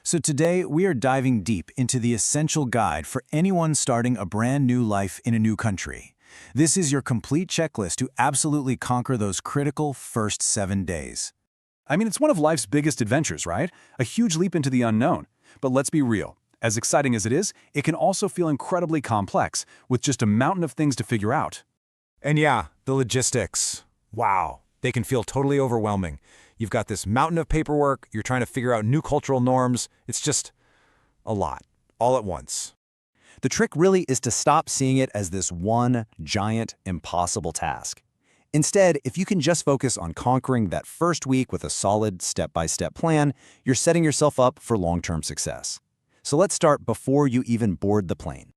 So today, we are diving deep into the essential guide for anyone starting a brand new life in a new country. This is your complete checklist to absolutely conquer those critical first 7 days. I mean, it's one of life's biggest adventures, right? A huge leap into the unknown. But let's be real. As exciting as it is, it can also feel incredibly complex, with just a mountain of things to figure out. And yeah, the logistics. Wow, they can feel totally overwhelming. You've got this mountain of paperwork, you're trying to figure out new cultural norms. It's just a lot, all at once. The trick really is to stop seeing it as this one giant, impossible task. Instead, if you can just focus on conquering that first week with a solid step-by-step plan, you're setting yourself up for long-term success. So let's start before you even board the plane.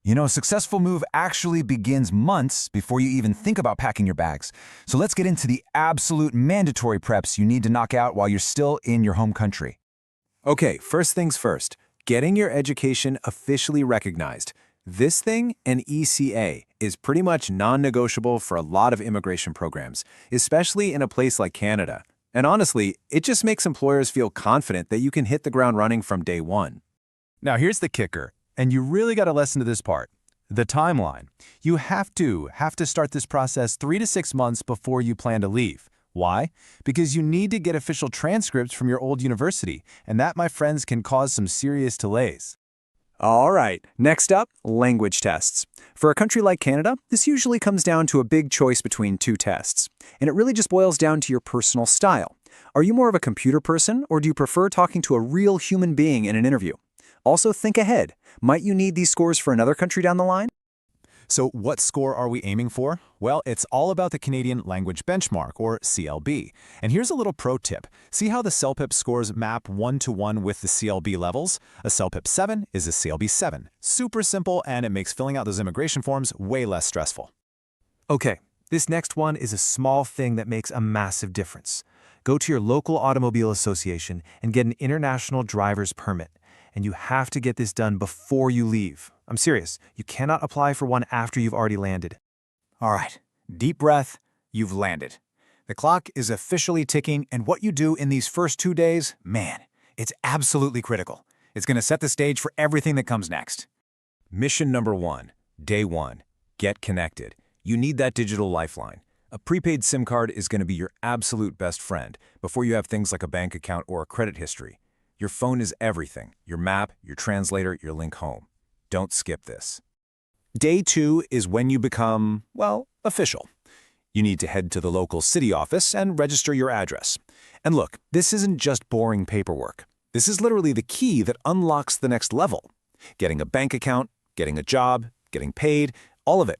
You know, a successful move actually begins months before you even think about packing your bags. So let's get into the absolute mandatory preps you need to knock out while you're still in your home country. Okay, first things first, getting your education officially recognized. This thing, an ECA, is pretty much non-negotiable for a lot of immigration programs, especially in a place like Canada. And honestly, it just makes employers feel confident that you can hit the ground running from day one. Now here's the kicker, and you really got to listen to this part. The timeline. You have to start this process 3 to 6 months before you plan to leave. Why? Because you need to get official transcripts from your old university, and that, my friends, can cause some serious delays. All right, next up, language tests. For a country like Canada, this usually comes down to a big choice between 2 tests. And it really just boils down to your personal style. Are you more of a computer person, or do you prefer talking to a real human being in an interview? Also, think ahead. Might you need these scores for another country down the line? So what score are we aiming for? Well, it's all about the Canadian Language Benchmark, or CLB. And here's a little pro tip. See how the CELPIP scores map 1-to-1 with the CLB levels? A CELPIP 7 is a CLB 7. Super simple, and it makes filling out those immigration forms way less stressful. Okay, this next one is a small thing that makes a massive difference. Go to your local automobile association and get an international driver's permit. And you have to get this done before you leave. I'm serious, you cannot apply for one after you've already landed. All right, deep breath, you've landed. The clock is officially ticking, and what you do in these first 2 days, man, it's absolutely critical. It's going to set the stage for everything that comes next. Mission number 1, day 1, get connected. You need that digital lifeline. A prepaid SIM card is going to be your absolute best friend before you have things like a bank account or a credit history. Your phone is everything, your map, your translator, your link home. Don't skip this. Day 2 is when you become, well, official. You need to head to the local city office and register your address. And look, this isn't just boring paperwork. This is literally the key that unlocks the next level. Getting a bank account, getting a job, getting paid, all of it.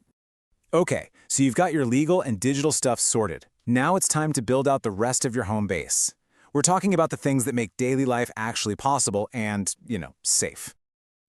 Okay, so you've got your legal and digital stuff sorted. Now it's time to build out the rest of your home base. We're talking about the things that make daily life actually possible and, safe.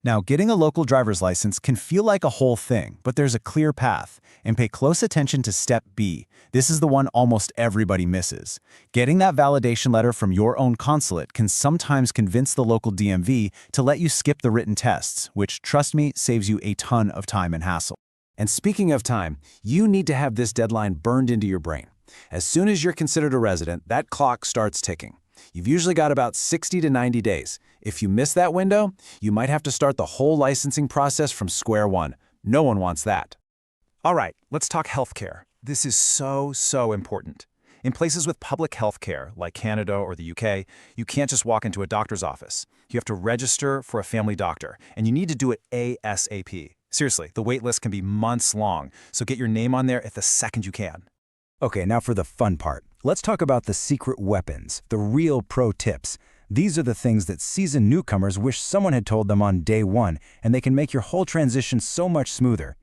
Now, getting a local driver's license can feel like a whole thing, but there's a clear path. And pay close attention to Step B. This is the one almost everybody misses. Getting that validation letter from your own consulate can sometimes convince the local DMV to let you skip the written tests, which, trust me, saves you a ton of time and hassle. And speaking of time, you need to have this deadline burned into your brain. As soon as you're considered a resident, that clock starts ticking. You've usually got about 60 to 90 days. If you miss that window, you might have to start the whole licensing process from square one. No one wants that. All right, let's talk healthcare. This is so important. In places with public healthcare, like Canada or the UK, you can't just walk into a doctor's office. You have to register for a family doctor, and you need to do it ASAP. Seriously, the wait list can be months long, so get your name on there at the second you can. Okay, now for the fun part. Let's talk about the secret weapons, the real pro tips. These are the things that seasoned newcomers wish someone had told them on day 1, and they can make your whole transition so much smoother.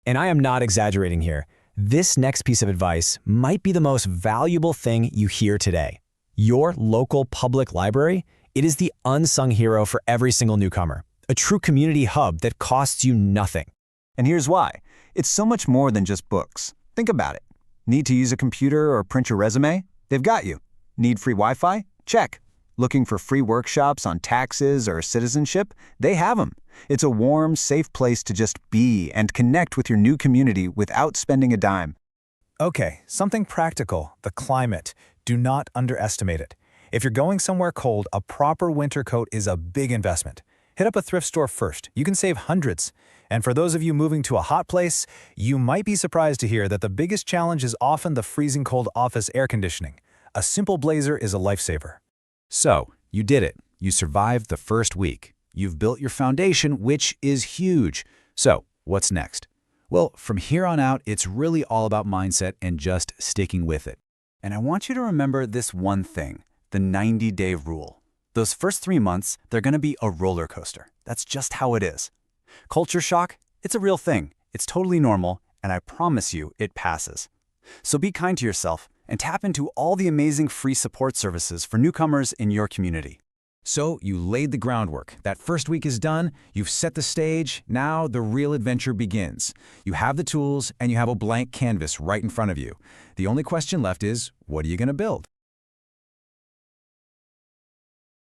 And I am not exaggerating here. This next piece of advice might be the most valuable thing you hear today. Your local public library, it is the unsung hero for every single newcomer. A true community hub that costs you nothing. And here's why. It's so much more than just books. Think about it. Need to use a computer or print your resume? They've got you. Need free Wi-Fi? Check. Looking for free workshops on taxes or citizenship? They have them. It's a warm, safe place to just be and connect with your new community without spending a dime. Okay, something practical, the climate. Do not underestimate it. If you're going somewhere cold, a proper winter coat is a big investment. Hit up a thrift store first. You can save hundreds. And for those of you moving to a hot place, you might be surprised to hear that the biggest challenge is often the freezing cold office air conditioning. A simple blazer is a lifesaver. So, you did it. You survived the first week. You've built your foundation, which is huge. So, what's next? Well, from here on out, it's really all about mindset and just sticking with it. And I want you to remember this one thing, the 90-day rule. Those first 3 months, they're going to be a roller coaster. That's just how it is. Culture shock, it's a real thing. It's totally normal, and I promise you, it passes. So be kind to yourself and tap into all the amazing free support services for newcomers in your community. So you laid the groundwork. That first week is done. You've set the stage. Now the real adventure begins. You have the tools and you have a blank canvas right in front of you. The only question left is, what are you going to build?